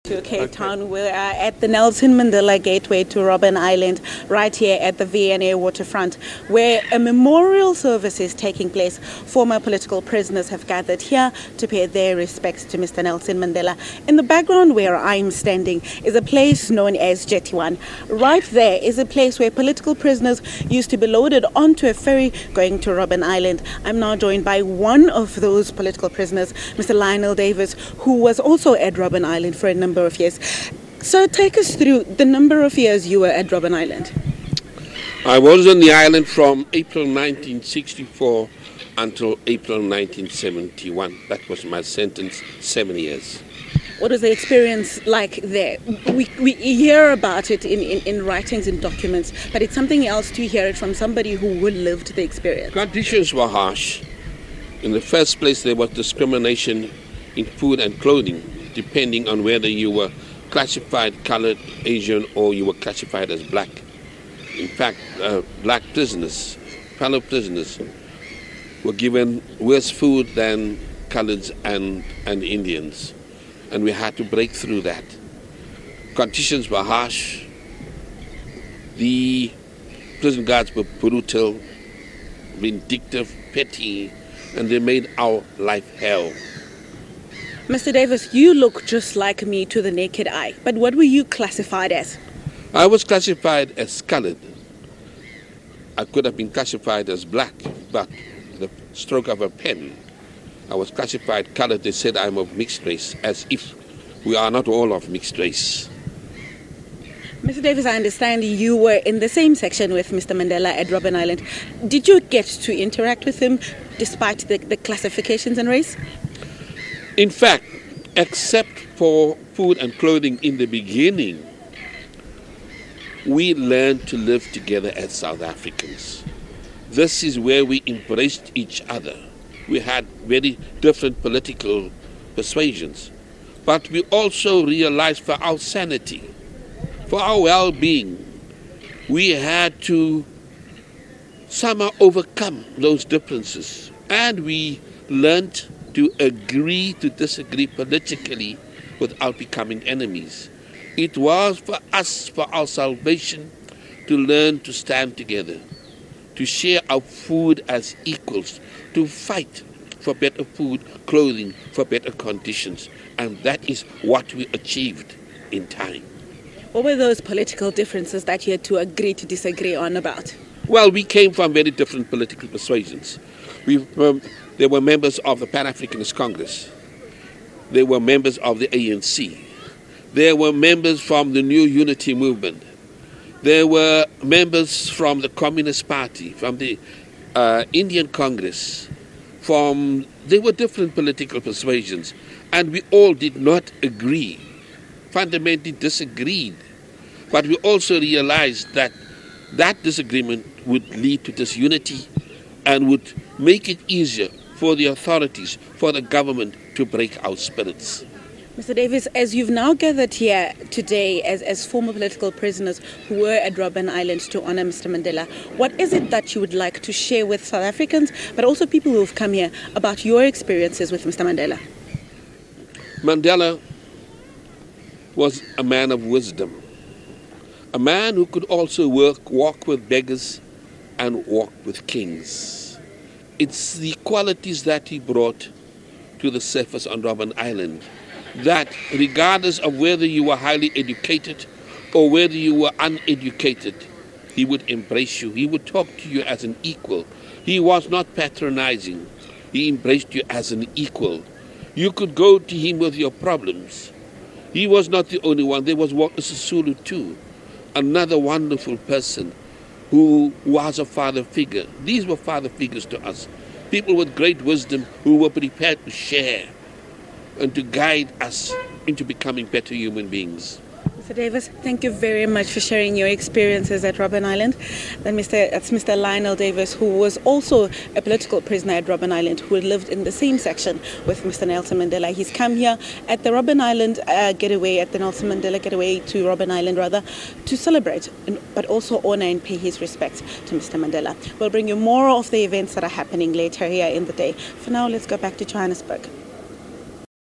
To Cape Town. We're at the Nelson Mandela Gateway to Robben Island, right here at the V&A waterfront, where a memorial service is taking place. Former political prisoners have gathered here to pay their respects to Mr. Nelson Mandela. In the background where I'm standing is a place known as Jetty One. Right there is a place where political prisoners used to be loaded onto a ferry going to Robben Island. I'm now joined by one of those political prisoners, Mr. Lionel Davis, who was also at Robben Island for a number of years. So take us through the number of years you were at Robben Island. I was on the island from April 1964 until April 1971. That was my sentence, 7 years. What was the experience like there? We hear about it in writings and documents, but it's something else to hear it from somebody who lived the experience. Conditions were harsh. In the first place, there was discrimination in food and clothing, depending on whether you were classified colored, Asian, or you were classified as black. In fact, black prisoners, fellow prisoners, were given worse food than coloreds and Indians. And we had to break through that. Conditions were harsh. The prison guards were brutal, vindictive, petty, and they made our life hell. Mr. Davis, you look just like me to the naked eye, but what were you classified as? I was classified as colored. I could have been classified as black, but the stroke of a pen, I was classified colored. They said I'm of mixed race, as if we are not all of mixed race. Mr. Davis, I understand you were in the same section with Mr. Mandela at Robben Island. Did you get to interact with him despite the classifications and race? In fact, except for food and clothing in the beginning, we learned to live together as South Africans. This is where we embraced each other. We had very different political persuasions, but we also realized for our sanity, for our well-being, we had to somehow overcome those differences, and we learned to agree to disagree politically without becoming enemies. It was for us, for our salvation, to learn to stand together, to share our food as equals, to fight for better food, clothing, for better conditions. And that is what we achieved in time. What were those political differences that you had to agree to disagree on about? Well, we came from very different political persuasions. They were members of the Pan-Africanist Congress. They were members of the ANC. They were members from the New Unity Movement. They were members from the Communist Party, from the Indian Congress. They were different political persuasions, and we all did not agree, fundamentally disagreed. But we also realized that that disagreement would lead to disunity and would make it easier for the authorities, for the government to break our spirits. Mr. Davis, as you've now gathered here today as former political prisoners who were at Robben Island to honor Mr. Mandela, what is it that you would like to share with South Africans, but also people who have come here, about your experiences with Mr. Mandela? Mandela was a man of wisdom, a man who could also walk with beggars and walk with kings. It's the qualities that he brought to the surface on Robben Island, that regardless of whether you were highly educated or whether you were uneducated, he would embrace you. He would talk to you as an equal. He was not patronizing. He embraced you as an equal. You could go to him with your problems. He was not the only one. There was Walter Sisulu too, another wonderful person who was a father figure. These were father figures to us, people with great wisdom who were prepared to share and to guide us into becoming better human beings. Mr. Davis, thank you very much for sharing your experiences at Robben Island. That's Mr. Lionel Davis, who was also a political prisoner at Robben Island, who lived in the same section with Mr. Nelson Mandela. He's come here at the Robben Island getaway, at the Nelson Mandela getaway to Robben Island rather, to celebrate but also honor and pay his respects to Mr. Mandela. We'll bring you more of the events that are happening later here in the day. For now, let's go back to Johannesburg.